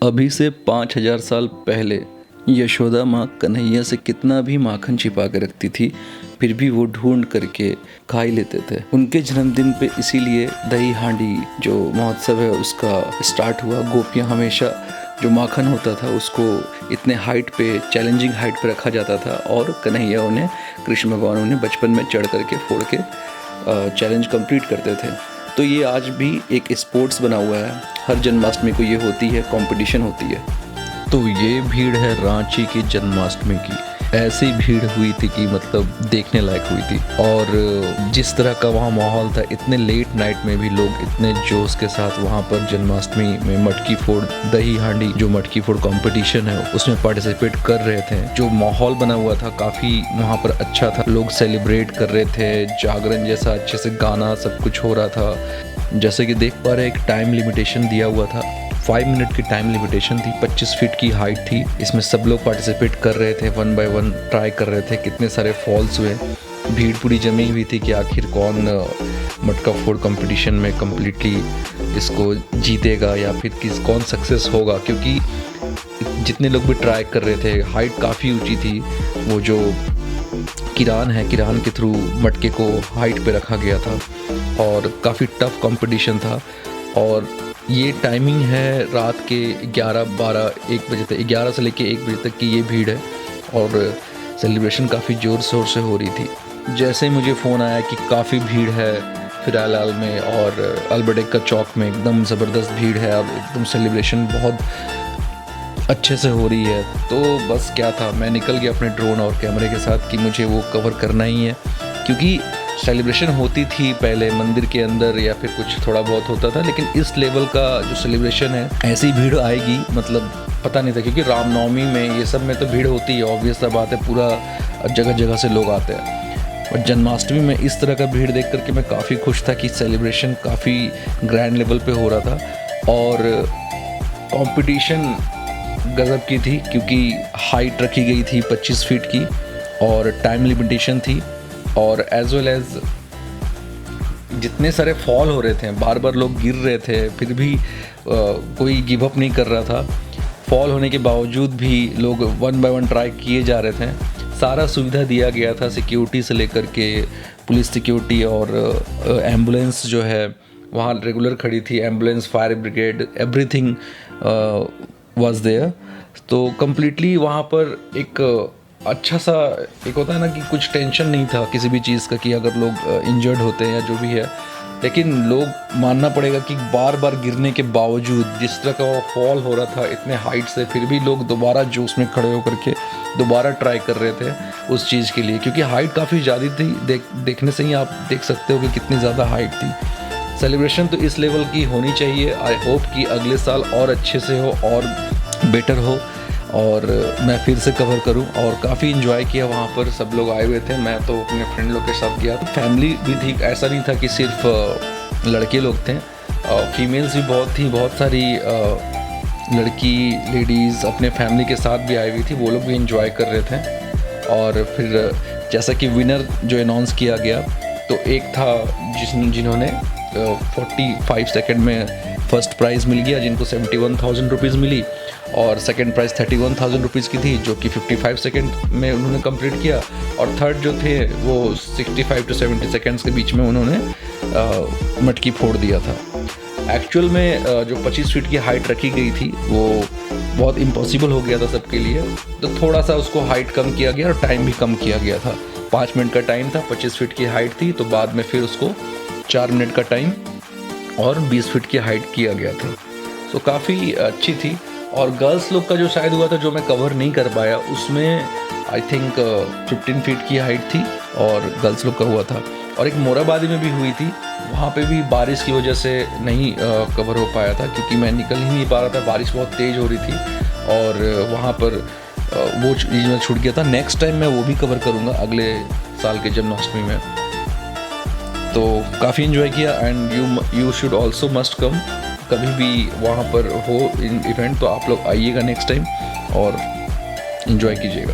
अभी से 5000 साल पहले यशोदा माँ कन्हैया से कितना भी माखन छिपा के रखती थी, फिर भी वो ढूंढ करके खा ही लेते थे। उनके जन्मदिन पे इसीलिए दही हांडी जो महोत्सव है उसका स्टार्ट हुआ। गोपियाँ हमेशा जो माखन होता था उसको इतने हाइट पे, चैलेंजिंग हाइट पे रखा जाता था और कन्हैया उन्हें, कृष्ण भगवान उन्हें बचपन में चढ़ करके फोड़ के चैलेंज कंप्लीट करते थे। तो ये आज भी एक स्पोर्ट्स बना हुआ है। हर जन्माष्टमी को ये होती है, कंपटीशन होती है। तो ये भीड़ है रांची की जन्माष्टमी की। ऐसी भीड़ हुई थी कि मतलब देखने लायक हुई थी। और जिस तरह का वहाँ माहौल था, इतने लेट नाइट में भी लोग इतने जोश के साथ वहाँ पर जन्माष्टमी में मटकी फोड़, दही हांडी जो मटकी फोड़ कंपटीशन है उसमें पार्टिसिपेट कर रहे थे। जो माहौल बना हुआ था काफ़ी वहाँ पर अच्छा था। लोग सेलिब्रेट कर रहे थे, जागरण जैसा अच्छे से गाना सब कुछ हो रहा था। जैसे कि देख पा रहे, एक टाइम लिमिटेशन दिया हुआ था, 5 मिनट की टाइम लिमिटेशन थी। 25 फीट की हाइट थी। इसमें सब लोग पार्टिसिपेट कर रहे थे, 1 बाय 1 ट्राई कर रहे थे। कितने सारे फॉल्स हुए, भीड़ पूरी जमी हुई थी कि आखिर कौन मटका फोड़ कंपटीशन में कम्प्लीटली इसको जीतेगा या फिर कौन सक्सेस होगा। क्योंकि जितने लोग भी ट्राई कर रहे थे, हाइट काफ़ी ऊँची थी। वो जो किरान है, किरान के थ्रू मटके को हाइट पे रखा गया था और काफ़ी टफ कंपटीशन था। और ये टाइमिंग है रात के 11, 12, 1 बजे तक, 11 से लेके 1 बजे तक की ये भीड़ है और सेलिब्रेशन काफ़ी ज़ोर शोर से हो रही थी। जैसे ही मुझे फ़ोन आया कि काफ़ी भीड़ है फिरालाल में और अल्बर्ट एक्का चौक में, एकदम ज़बरदस्त भीड़ है, अब एकदम सेलिब्रेशन बहुत अच्छे से हो रही है, तो बस क्या था, मैं निकल गया अपने ड्रोन और कैमरे के साथ कि मुझे वो कवर करना ही है। क्योंकि सेलिब्रेशन होती थी पहले मंदिर के अंदर या फिर कुछ थोड़ा बहुत होता था, लेकिन इस लेवल का जो सेलिब्रेशन है, ऐसी भीड़ आएगी मतलब पता नहीं था। क्योंकि रामनवमी में ये सब में तो भीड़ होती है, ऑब्वियस सा बात है, पूरा जगह जगह से लोग आते हैं। और जन्माष्टमी में इस तरह का भीड़ देख करके मैं काफ़ी खुश था कि सेलिब्रेशन काफ़ी ग्रैंड लेवल पे हो रहा था। और कंपटीशन गज़ब की थी क्योंकि हाइट रखी गई थी 25 फीट की और टाइम लिमिटेशन थी। और एज वेल एज जितने सारे फॉल हो रहे थे, बार बार लोग गिर रहे थे, फिर भी कोई गिव अप नहीं कर रहा था। फॉल होने के बावजूद भी लोग 1 बाय 1 ट्राई किए जा रहे थे। सारा सुविधा दिया गया था, सिक्योरिटी से लेकर के पुलिस सिक्योरिटी और एम्बुलेंस जो है वहाँ रेगुलर खड़ी थी। Ambulance, fire brigade, everything was there. तो कम्प्लीटली वहाँ पर एक अच्छा सा एक होता है ना कि कुछ टेंशन नहीं था किसी भी चीज़ का कि अगर लोग इंजर्ड होते हैं या जो भी है। लेकिन लोग मानना पड़ेगा कि बार बार गिरने के बावजूद, जिस तरह का वो फॉल हो रहा था इतने हाइट से, फिर भी लोग दोबारा जोश में खड़े होकर के दोबारा ट्राई कर रहे थे उस चीज़ के लिए। क्योंकि हाइट काफ़ी ज़्यादा थी, देखने से ही आप देख सकते हो कि कितनी ज़्यादा हाइट थी। सेलिब्रेशन तो इस लेवल की होनी चाहिए। आई होप कि अगले साल और अच्छे से हो और बेटर हो और मैं फिर से कवर करूं। और काफ़ी इन्जॉय किया, वहाँ पर सब लोग आए हुए थे। मैं तो अपने फ्रेंड लोग के साथ गया, फैमिली भी थी। ऐसा नहीं था कि सिर्फ लड़के लोग थे, फीमेल्स भी बहुत थी। बहुत सारी लड़की लेडीज़ अपने फैमिली के साथ भी आई हुई थी, वो लोग भी इन्जॉय कर रहे थे। और फिर जैसा कि विनर जो अनाउंस किया गया, तो एक था जिन्होंने 45 सेकेंड में फर्स्ट प्राइज़ मिल गया, जिनको 71,000 रुपीज़ मिली। और सेकंड प्राइज़ 31,000 रुपीज़ की थी, जो कि 55 सेकंड में उन्होंने कंप्लीट किया। और थर्ड जो थे वो 65 to 70 सेकंड्स के बीच में उन्होंने मटकी फोड़ दिया था। एक्चुअल में जो 25 फीट की हाइट रखी गई थी वो बहुत इम्पॉसिबल हो गया था सबके लिए, तो थोड़ा सा उसको हाइट कम किया गया और टाइम भी कम किया गया था। 5 मिनट का टाइम था, 25 फीट की हाइट थी, तो बाद में फिर उसको 4 मिनट का टाइम और 20 फीट की हाइट किया गया था। तो काफ़ी अच्छी थी। और गर्ल्स लोग का जो शायद हुआ था, जो मैं कवर नहीं कर पाया, उसमें आई थिंक 15 फीट की हाइट थी और गर्ल्स लोग का हुआ था। और एक मोराबादी में भी हुई थी, वहाँ पे भी बारिश की वजह से नहीं कवर हो पाया था, क्योंकि मैं निकल ही नहीं पा रहा था, बारिश बहुत तेज़ हो रही थी और वहाँ पर वो चीज़ में छूट गया था। नेक्स्ट टाइम मैं वो भी कवर करूँगा अगले साल के जन्माष्टमी में। तो काफ़ी इन्जॉय किया and you should also must come. कभी भी वहाँ पर हो इवेंट तो आप लोग आइएगा नेक्स्ट टाइम और इन्जॉय कीजिएगा।